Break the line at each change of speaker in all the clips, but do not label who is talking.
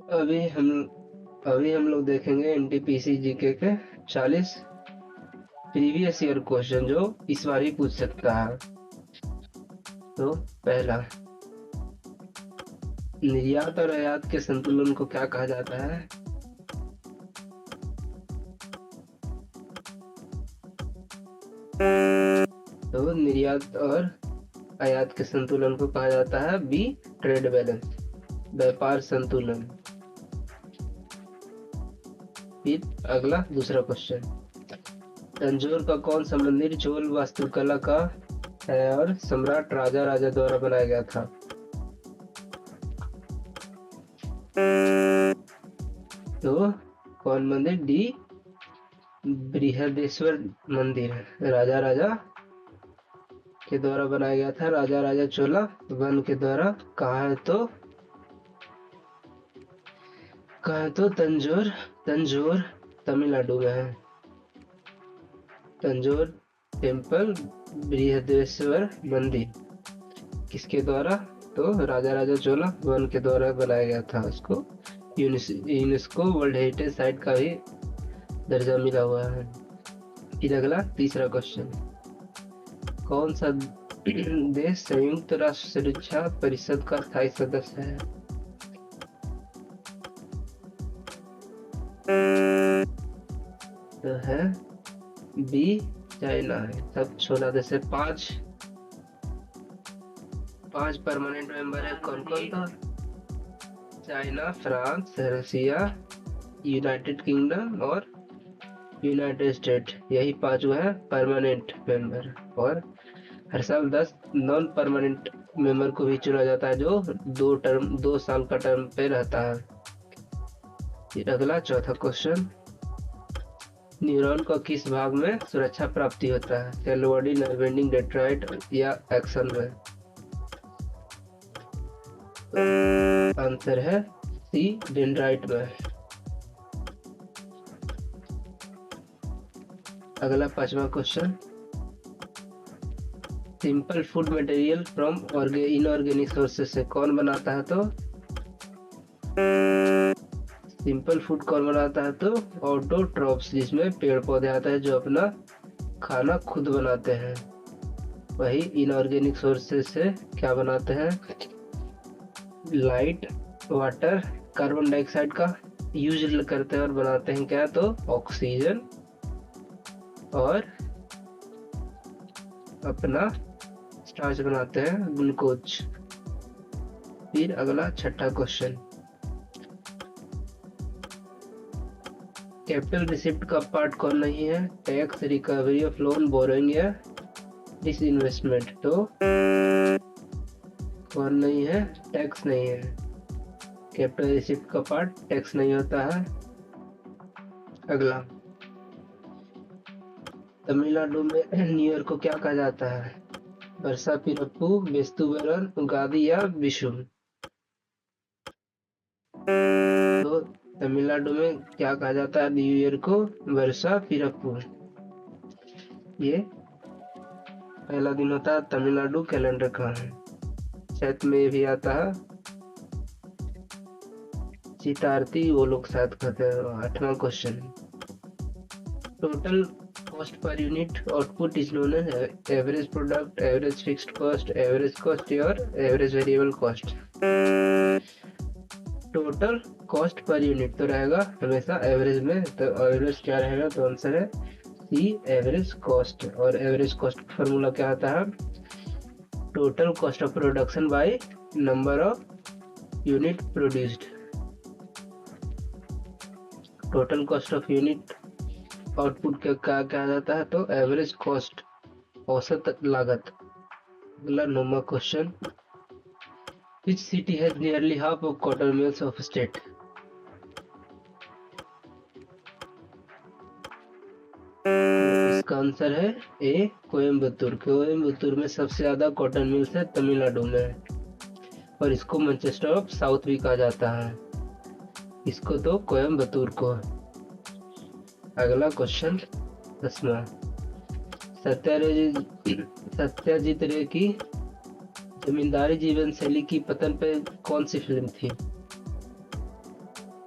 अभी हम अभी हम लोग देखेंगे एनटीपीसी जीके के 40 प्रीवियस ईयर क्वेश्चन जो इस बार ही पूछ सकता है। तो पहला, निर्यात और आयात के संतुलन को क्या कहा जाता है? तो निर्यात और आयात के संतुलन को कहा जाता है बी, ट्रेड बैलेंस, व्यापार संतुलन। फिर अगला दूसरा क्वेश्चन, तंजौर का कौन सा मंदिर चोल वास्तुकला का है और सम्राट राजा राजा द्वारा बनाया गया था? तो कौन मंदिर? डी, बृहदेश्वर मंदिर राजा राजा के द्वारा बनाया गया था, राजा राजा चोला वन के द्वारा। कहा है तो तंजौर तमिलनाडु में है। तंजौर टेम्पल बृहदेश्वर मंदिर किसके द्वारा? तो राजा राजा चोला वन के द्वारा बनाया गया था। उसको यूनेस्को वर्ल्ड हेरिटेज साइट का भी दर्जा मिला हुआ है। फिर अगला तीसरा क्वेश्चन, कौन सा देश संयुक्त राष्ट्र सुरक्षा परिषद का स्थायी सदस्य है? तो है बी, चाइना है। सब 16 देश है। पांच परमानेंट मेंबर है। कौन कौन था? चाइना, फ्रांस, रसिया, यूनाइटेड किंगडम और यूनाइटेड स्टेट। यही पांचों है परमानेंट मेंबर। और हर साल 10 नॉन परमानेंट मेंबर को भी चुना जाता है जो 2 साल का टर्म पे रहता है। फिर अगला चौथा क्वेश्चन, न्यूरॉन का किस भाग में सुरक्षा प्राप्ति होता है? Cell body, nerve ending, dendrite या एक्सन में? आंसर है सी, डेंड्राइट में। अगला पांचवा question, simple food material from inorganic sources से कौन बनाता है? तो सिंपल फूड कौन बनाता है? तो ऑटोट्रॉप्स, जिसमें पेड़ पौधे आते हैं जो अपना खाना खुद बनाते हैं। वही इनऑर्गेनिक सोर्सेस से क्या बनाते हैं? लाइट, वाटर, कार्बन डाइऑक्साइड का यूज करते हैं और बनाते हैं क्या? तो ऑक्सीजन और अपना स्टार्च बनाते हैं, ग्लूकोज। फिर अगला छठा क्वेश्चन, कैपिटल रिसिप्ट का पार्ट कौन नहीं है? Tax, recovery of loan, borrowing या डिसइन्वेस्टमेंट। तो कौन नहीं है? टैक्स नहीं है। कैपिटल रिसिप्ट का पार्ट टैक्स नहीं होता है। अगला, तमिलनाडु में न्यू ईयर को क्या कहा जाता है? वर्षा पिरप्पू, बेस्तु बरन, उगादि या विशु। तो तमिलनाडु में क्या कहा जाता है न्यू ईयर को? वर्षा पिरप्पू। ये पहला दिन होता है तमिलनाडु कैलेंडर का। चैत में भी आता है। चितारती वो लोग शायद कहते हैं। आठवां question, total cost per unit output is known as average product, average fixed cost, average cost और average variable cost. Total cost per unit तो रहेगा हमेशा एवरेज में। तो एवरेज क्या रहेगा? तो आंसर है सी, एवरेज कॉस्ट। और एवरेज कॉस्ट का फॉर्मूला क्या आता है? Total cost of production by number of unit produced. Total cost of unit output क्या कहा जाता है? तो एवरेज कॉस्ट, औसत लागत। अगला 9वां question, which city has nearly half of cotton mills of state? इसका आंसर है ए, कोयम्बतूर। कोयम्बतूर में सबसे ज्यादा कॉटन मिल्स है तमिलनाडु में। और इसको मैनचेस्टर ऑफ साउथ भी कहा जाता है। इसको तो कोयम्बतूर को। अगला क्वेश्चन 10वां, सत्यजीत रे की जमींदारी जीवन शैली की पतन पे कौन सी फिल्म थी?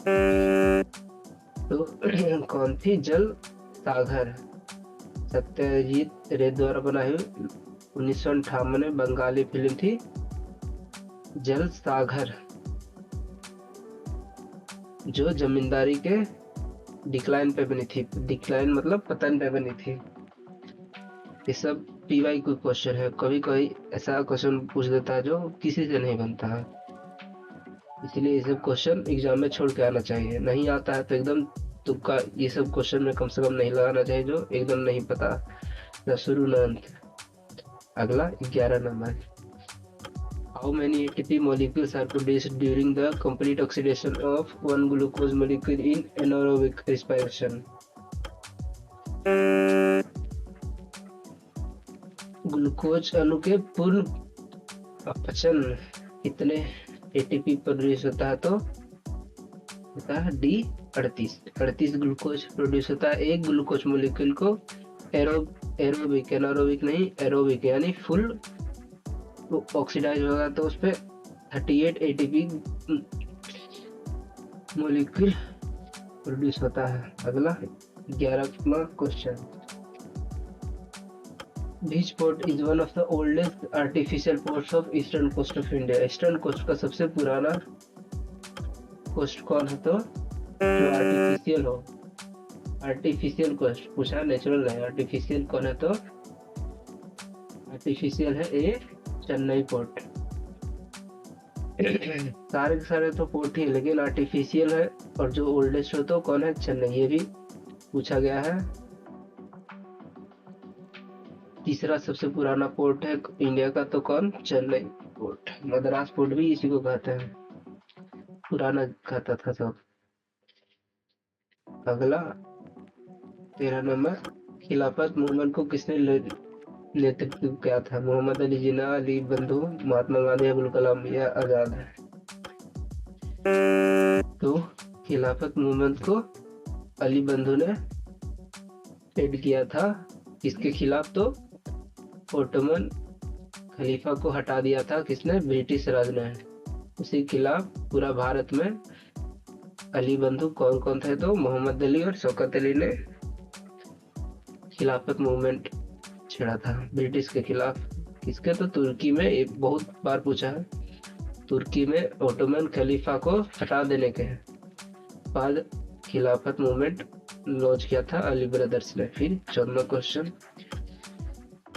तो कौन थी जल सागर? सत्यजीत रे द्वारा बनाई हुई 1958 में बंगाली फिल्म थी जल सागर, जो जमींदारी के डिक्लाइन पे बनी थी। डिक्लाइन मतलब पतन पे बनी थी। ये सब पीवाई कोई क्वेश्चन है, कभी कभी ऐसा क्वेश्चन पूछ देता है जो किसी से नहीं बनता है, इसलिए ये सब क्वेश्चन एग्जाम में छोड़ के आना चाहिए। नहीं आता है तो एकदम तुक्का ये सब क्वेश्चन में कम से कम नहीं लगाना चाहिए जो एकदम नहीं पता, न शुरू न अंत। अगला 11 number, how many ATP molecules are produced during the complete oxidation of one glucose molecule in anaerobic respiration? Glucose अणु के पूर्ण अपचन कितने ATP प्रोड्यूस होता है? तो होता है D 38 ग्लूकोज प्रोड्यूस होता है एक ग्लूकोज मोलिक्यूल को एरोबिक एनारोबिक नहीं एरोबिक यानी फुल ऑक्सीडाइज होगा तो उस पर 38 ATP मोलिक्यूल प्रोड्यूस होता है। अगला 11वां question, Which port is one of the oldest artificial ports of eastern coast of India? Eastern coast का सबसे पुराना कोस्ट कौन है? तो जो आर्टिफिशियल हो, आर्टिफिशियल कोस्ट पूछा, नेचुरल नहीं। आर्टिफिशियल कौन है? तो आर्टिफिशियल है ए चेन्नई पोर्ट। सारे के सारे तो पोर्ट ही, लेकिन आर्टिफिशियल है और जो ओल्डेस्ट हो तो कौन है? चेन्नई। ये भी पूछा गया है। तीसरा सबसे पुराना पोर्ट है इंडिया का तो कौन? चेन्नई पोर्ट। मद्रास पोर्ट भी इसी को कहते हैं, पुराना कहता था सब। अगला 13 नंबर, खिलाफत मूवमेंट को किसने नेतृत्व किया था? मोहम्मद अली जिन्ना, अली बंधु, महात्मा गांधी, अबुल कलाम या आजाद? तो खिलाफत मूवमेंट को अली बंधु ने हेड किया था। किसके खिलाफ? तो ओटोमन खलीफा को हटा दिया था किसने? ब्रिटिश राज ने। उसी खिलाफ पूरा भारत में अली बंधु कौन कौन थे? तो मोहम्मद अली और शौकत अली ने खिलाफत मूवमेंट छेड़ा था ब्रिटिश के खिलाफ। किसके? तो तुर्की में, एक बहुत बार पूछा है, तुर्की में ओटोमन खलीफा को हटा देने के बाद खिलाफत मूवमेंट लॉन्च किया था अली ब्रदर्स ने। फिर 14वां क्वेश्चन,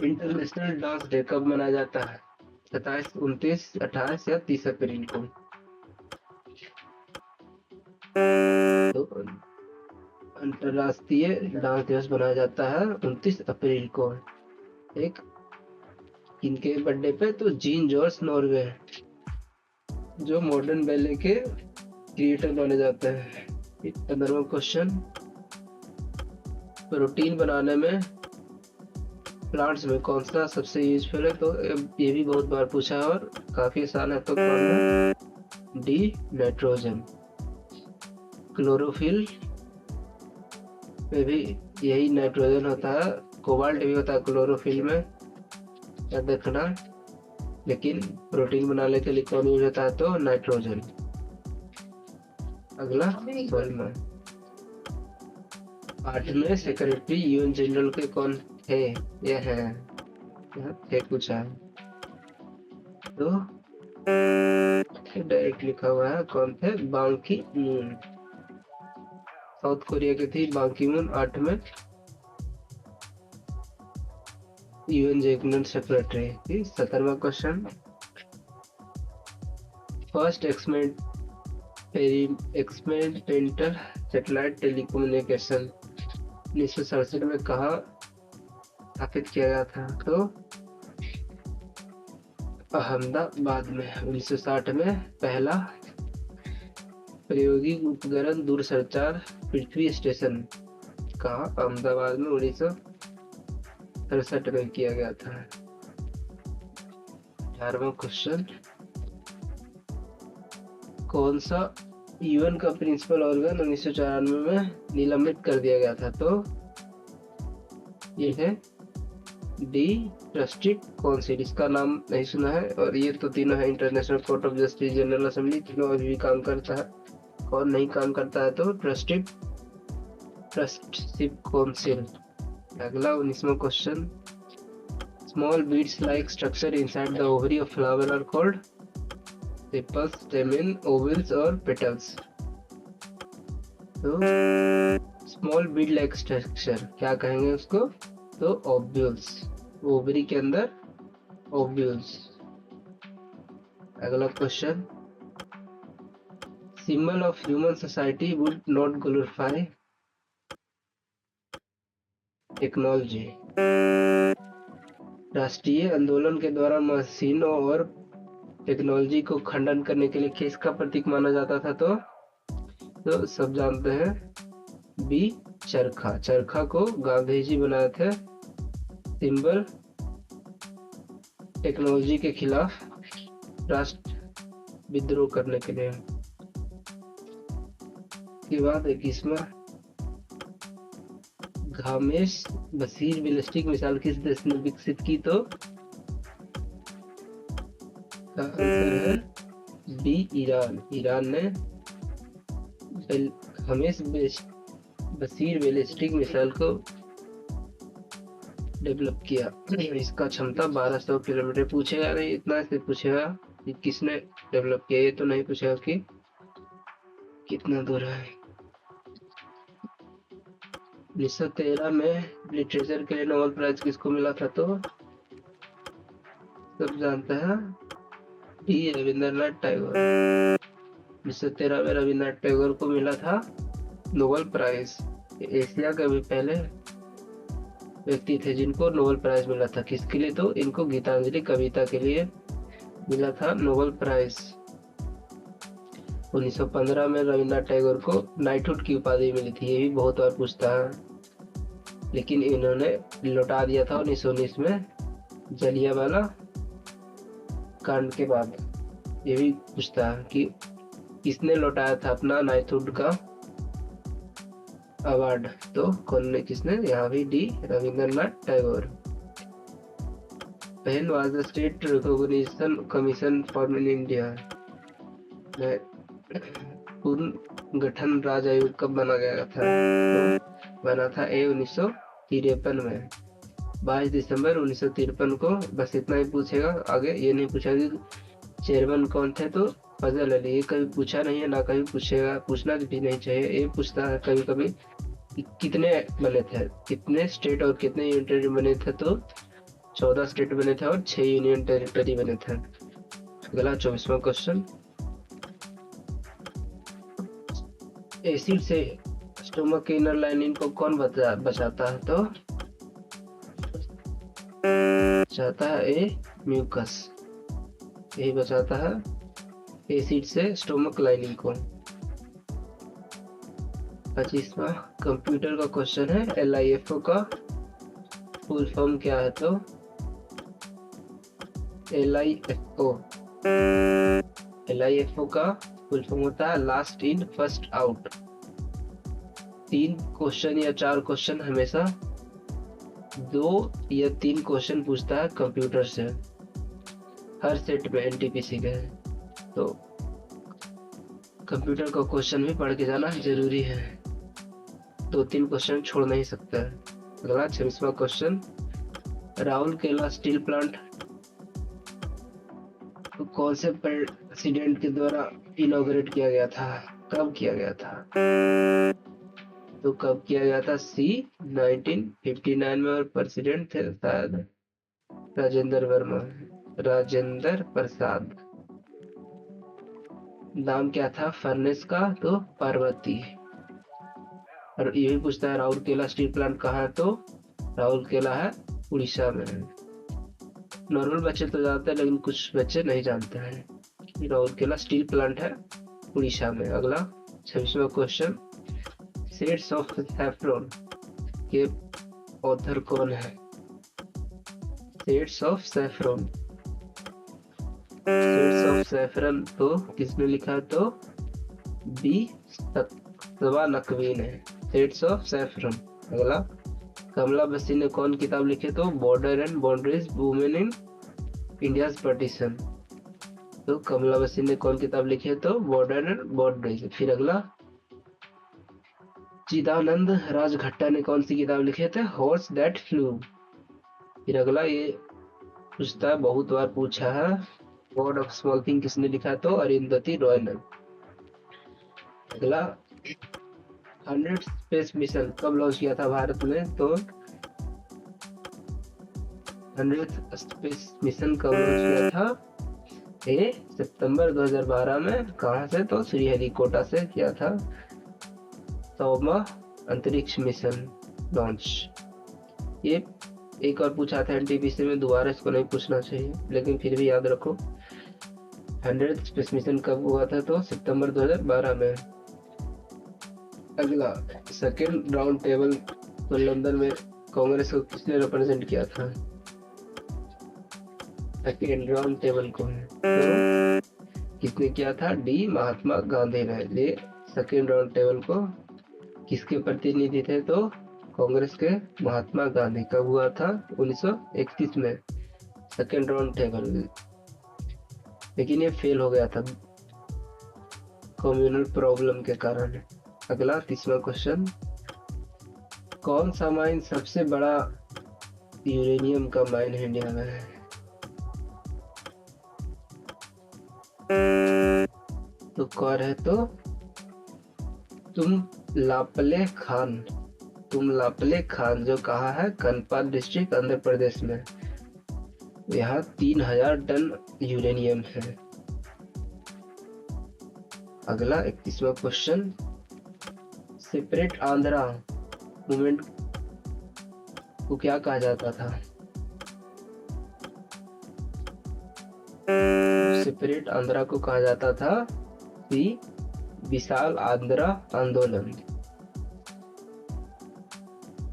इंटरनेशनल डांस डे कब मनाया जाता है? 27, 29, 28 या 30 अप्रैल को? तो अंतरराष्ट्रीय डांस दिवस मनाया जाता है 29 अप्रैल को। एक इनके बर्थडे पे? तो जीन जॉर्ज नॉर्वे, जो मॉडर्न बैले के क्रिएटर माने जाते हैं। 15वां क्वेश्चन, प्रोटीन बनाने में प्लांट्स में कौन सा सबसे यूजफुल है? तो ये भी बहुत बार पूछा है और काफी आसान है, तो कौन है? D nitrogen. क्लोरोफिल में भी यही नाइट्रोजन होता है, कोबाल्ट भी होता है क्लोरोफिल में, याद रखना। लेकिन प्रोटीन बनाने के लिए कौन यूज होता है? तो नाइट्रोजन। अगला 16वां, 8वें सेक्रेटरी यूएन जनरल के कौन थे? यह है, यहाँ थे पूछा है तो डायरेक्ट लिखा हुआ है, कौन थे? बांग की मून। साउथ कोरिया की थी बांग की मून 8वें यूएन जनरल सेक्रेटरी थी। 17वां question, first experimental satellite telecommunication 1967 में कहाँ स्थापित किया गया था? तो अहमदाबाद में। 1960 में पहला प्रायोगिक उपग्रह दूरसंचार पृथ्वी स्टेशन कहाँ? अहमदाबाद में 1967 में किया गया था। 18वां क्वेश्चन, कौन सा यूएन का प्रिंसिपल ऑर्गन 1994 में निलंबित कर दिया गया था? तो ये है डी ट्रस्टेड काउंसिल। इसका नाम नहीं सुना है। और ये तो तीनों है international court of justice, general assembly, तीनों अभी भी काम करता है। कौन नहीं काम करता है? तो ट्रस्टशिप काउंसिल। अगला 19वां question, small beads like structure inside the ovary of flower are called sepals, stamen, ovules और पेटल्स। तो स्मॉल बीड लाइक स्ट्रक्चर क्या कहेंगे उसको? तो ओव्यूल्स, ओवरी के अंदर ओव्यूल्स। अगला question, symbol of human society would not glorify technology. राष्ट्रीय आंदोलन के द्वारा मशीनों और टेक्नोलॉजी को खंडन करने के लिए किसका प्रतीक माना जाता था? तो सब जानते हैं, बी चरखा। चरखा को गांधी जी बनाए थे सिंबल टेक्नोलॉजी के खिलाफ राष्ट्र विद्रोह करने के लिए। के बाद 21वां, घामेश बशीर बैलिस्टिक मिसाइल किस देश ने विकसित की? तो का आंसर है बी ईरान। ईरान ने घामेश बशीर बैलिस्टिक मिसाइल को डेवलप किया। इसका क्षमता 1200 किलोमीटर। पूछेगा नहीं, इतना से पूछेगा कि किसने डेवलप किया, ये तो नहीं पूछेगा कि कितना दूर है। 1913 में लिटरेचर के लिए नोबेल प्राइज किसको मिला था? तो सब जानते हैं, डी रविंद्रनाथ टैगोर। 1913 में रविंद्रनाथ टैगोर को मिला था नोबेल प्राइज। एशिया के भी पहले व्यक्ति थे जिनको नोबेल प्राइज मिला था। किसके लिए? तो इनको गीतांजलि कविता के लिए मिला था नोबेल प्राइज। 1915 में रविंद्रनाथ टैगोर को नाइटहुड की उपाधि मिली थी। ये भी बहुत बार पूछता है, लेकिन इन्होंने लौटा दिया था 1919 में जलियांवाला कांड के बाद। ये भी पूछता है कि किसने लौटाया था अपना नाइटहुड का अवार्ड? तो कौन ने, किसने? यहाँ भी D Rabindranath Tagore. When was the state recognition commission formed in India? पूर्ण गठन राज्य आयोग कब बना गया था? तो बना था 1953 में, 22 दिसंबर 1953 को। बस इतना ही पूछेगा, आगे ये नहीं पूछा कि चेयरमैन कौन थे। तो फजल अली। ये कभी पूछा नहीं है, ना कभी पूछेगा, पूछना भी नहीं चाहिए। ये पूछता है कभी कभी कि कितने बने थे, कितने स्टेट और कितने यूनियन टेरिटरी बने थे? तो 14 स्टेट बने थे और 6 यूनियन टेरिटरी बने थे। अगला 24वां क्वेश्चन, एसिड से स्टोमक के इनर लाइनिंग को कौन बचाता है? तो बचाता है ए म्यूकस। यही बचाता है एसिड से स्टोमक लाइनिंग को। 25वां कंप्यूटर का क्वेश्चन है, LIFO का फुल फॉर्म क्या है? तो LIFO का फुल फॉर्म होता है last in first out. 3 question या 4 क्वेश्चन हमेशा 2 या 3 क्वेश्चन पूछता है कंप्यूटर से हर सेट में NTPC के। तो कंप्यूटर का क्वेश्चन भी पढ़ के जाना जरूरी है, 2-3 क्वेश्चन छोड़ नहीं सकता है। अगला 26वां क्वेश्चन, राउरकेला स्टील प्लांट तो कौन से प्रेसिडेंट के द्वारा इनॉग्रेट किया गया था? कब किया गया था? तो कब किया गया था? सी 1959 में, और प्रेसिडेंट थे शायद राजेंद्र प्रसाद। नाम क्या था फर्नेस का? तो पार्वती। और ये भी पूछता है राउरकेला स्टील प्लांट कहाँ है? तो राउरकेला है उड़ीसा में। नॉर्मल बच्चे तो जानते हैं, लेकिन कुछ बच्चे नहीं जानते हैं कि राउरकेला स्टील प्लांट है उड़ीसा में। अगला 26वां क्वेश्चन, शेड्स ऑफ सैफरन के ऑथर कौन है? शेड्स ऑफ सैफरन तो किसने लिखा है? तो बी सवा नकवी ने, शेड्स ऑफ सैफरन। अगला, कमला बसी ने कौन किताब लिखी? तो border and boundaries, women in India's partition. तो कमला बसिन ने कौन किताब लिखी है? तो बॉर्डर एंड बाउंड्रीज। फिर अगला, चिदानंद राजघट्टा ने कौन सी किताब लिखी है? तो हॉर्स दैट फ्लू। फिर अगला, ये पूछता है, बहुत बार पूछा है, गॉड ऑफ स्मॉल थिंग किसने लिखा है? तो अरुंधति रॉय ने। अगला, 100 स्पेस मिशन कब लॉन्च किया था भारत में? तो 100 स्पेस मिशन कब लॉन्च किया था? ये सितंबर 2012 में। कहाँ से? तो श्रीहरिकोटा से किया था 100वां अंतरिक्ष मिशन लॉन्च। ये एक और पूछा था एनटीपीसी में, दोबारा इसको नहीं पूछना चाहिए, लेकिन फिर भी याद रखो। 100 स्पेस मिशन कब हुआ था? तो सितंबर 2012 में। अगला, सेकेंड राउंड टेबल तो लंदन में कांग्रेस को किसने रिप्रेजेंट किया था? सेकेंड राउंड टेबल को तो किसने किया था? डी महात्मा गांधी ने। ये सेकेंड राउंड टेबल को किसके प्रतिनिधि थे? तो कांग्रेस के महात्मा गांधी। कब हुआ था? 1931 में सेकेंड राउंड टेबल, लेकिन ये फेल हो गया था कम्युनल प्रॉब्लम के कारण। अगला, तीसरा क्वेश्चन, कौन सा माइन सबसे बड़ा यूरेनियम का माइन है इंडिया में? तो कौन है? तो तुम लापले खान जो कहा है कनपाल डिस्ट्रिक्ट आंध्र प्रदेश में। यहाँ 3000 टन यूरेनियम है। अगला, 31वां क्वेश्चन, सेपरेट आंध्रा मूवमेंट को क्या कहा जाता था? सेपरेट आंध्रा को कहा जाता था विशाल आंध्रा आंदोलन।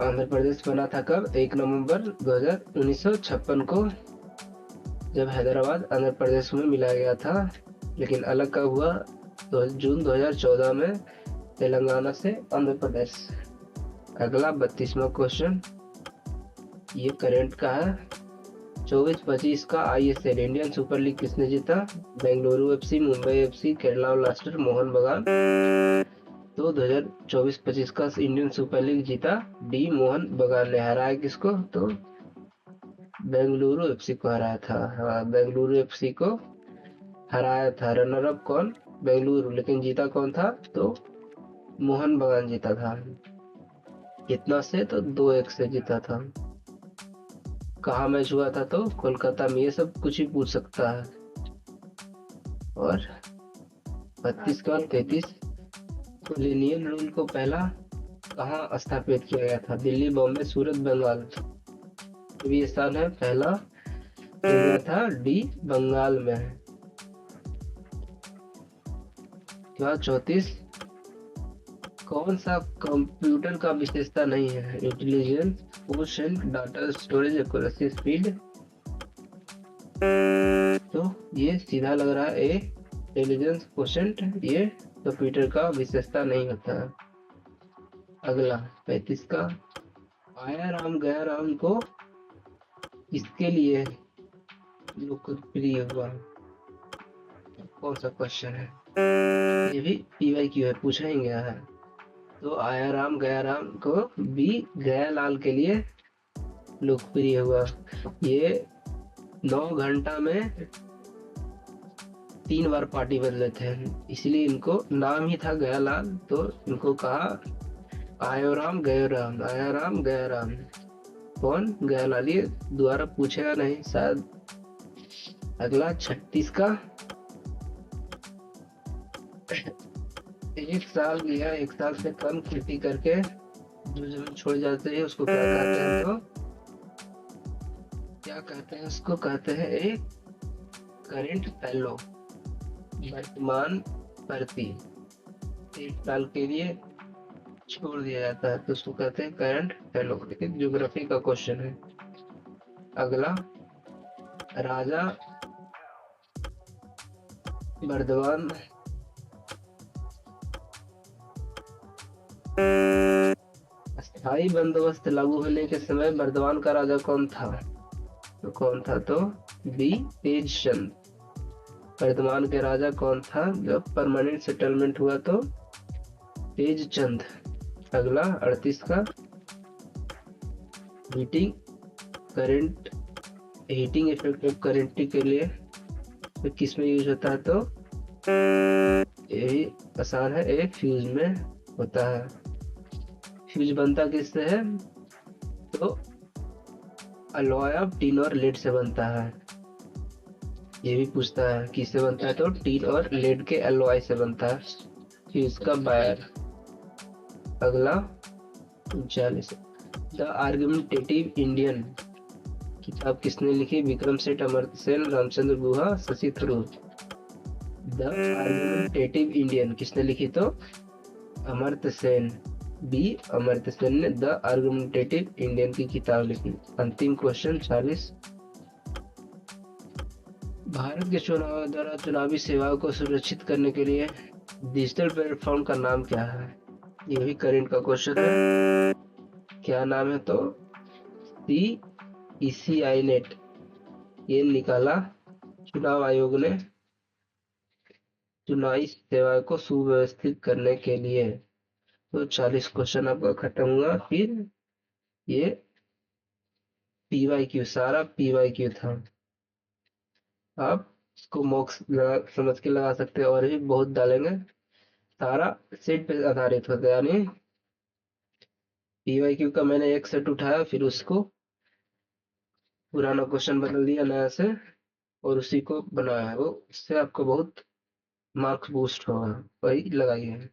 आंध्र प्रदेश बना था कब? 1 नवंबर 1956 को, जब हैदराबाद आंध्र प्रदेश में मिलाया गया था। लेकिन अलग कब हुआ? जून 2014 में तेलंगाना से आंध्र प्रदेश। अगला, 32वां क्वेश्चन, ये करंट का है। 24-25 का ISL इंडियन सुपर लीग किसने जीता? Bengaluru FC, Mumbai FC, Kerala blaster, Mohan बगान। तो 2024-25 का इंडियन सुपर लीग जीता डी मोहन बगान ने। हराया किसको? तो बेंगलुरु FC को हराया था। हाँ, बेंगलुरु FC को हराया था। रनर अप कौन? बेंगलुरु। लेकिन जीता कौन था? तो मोहन बगान जीता था। कितना से? तो 2-1 से जीता था। कहाँ मैच हुआ था? तो कोलकाता में। ये सब कुछ ही पूछ सकता है। और 32 का 33, कोलिनियल रूल को पहला कहाँ स्थापित किया गया था? दिल्ली, बॉम्बे, सूरत, बंगाल। ये स्थान है पहला था डी बंगाल में। 34, कौन सा कंप्यूटर का विशेषता नहीं है? Intelligence, quotient, data storage, accuracy, speed. तो ये सीधा लग रहा है इंटेलिजेंस कोशेंट, ये कंप्यूटर का विशेषता नहीं होता है। अगला, 35 का, आया राम गया राम को किसके लिए लोकप्रिय हुआ? कौन सा क्वेश्चन है? ये भी PYQ है, पूछा ही गया है। तो आया राम गया राम को बी गयालाल के लिए लोकप्रिय हुआ। ये 9 घंटा में 3 बार पार्टी बदले थे, इसलिए इनको नाम ही था गयालाल। तो इनको कहा आयो राम गयो राम, आया राम गया राम। कौन? गयालाल। ये दोबारा पूछेगा नहीं शायद। अगला, 36 का, एक साल से कम खेती करके जो जमीन छोड़ जाते हैं उसको क्या कहते हैं? तो क्या कहते हैं? उसको कहते हैं एक करेंट फैलो, वर्तमान प्रति। 1 साल के लिए छोड़ दिया जाता है तो उसको कहते हैं करंट फैलो। लेकिन ज्योग्राफी का क्वेश्चन है। अगला, राजा बर्दवान स्थायी बंदोबस्त लागू होने के समय बर्दवान का राजा कौन था? तो कौन था? तो बी तेज चंद। वर्धमान के राजा कौन था जब परमानेंट सेटलमेंट हुआ? तो तेज चंद। अगला 38 का, heating current, heating effect of current के लिए तो किस में यूज होता है? तो ये भी आसान है, एक फ्यूज में होता है। फ्यूज बनता किससे है? तो अलॉय ऑफ टीन और लेड से बनता है। ये भी पूछता है किससे बनता है? तो टीन और लेड के अलॉय से बनता है फ्यूज का वायर। अगला 39, द आर्गुमेंटेटिव इंडियन किताब किसने लिखी? Vikram Seth, Amartya Sen, Ramachandra Guha, Shashi Tharoor. The argumentative Indian किसने लिखी? तो अमर्त्य सेन, बी अमर्त्य सेन ने द आर्गुमेंटेटिव इंडियन की किताब लिखी। अंतिम क्वेश्चन 40, भारत के चुनाव द्वारा चुनावी सेवाओं को सुरक्षित करने के लिए डिजिटल प्लेटफॉर्म का नाम क्या है? ये भी करेंट का क्वेश्चन है। क्या नाम है? तो CECI नेट ये निकाला चुनाव आयोग ने चुनावी सेवाओं को सुव्यवस्थित करने के लिए। तो 40 क्वेश्चन आपका खत्म हुआ। फिर ये PYQ, सारा PYQ था। आप इसको मॉक्स समझ के लगा सकते हैं, और भी बहुत डालेंगे। सारा सेट पे आधारित होता है, यानी PYQ का मैंने एक सेट उठाया, फिर उसको पुराना क्वेश्चन बदल दिया नया से, और उसी को बनाया है। वो उससे आपको बहुत मार्क्स बूस्ट होगा, वही लगाइए।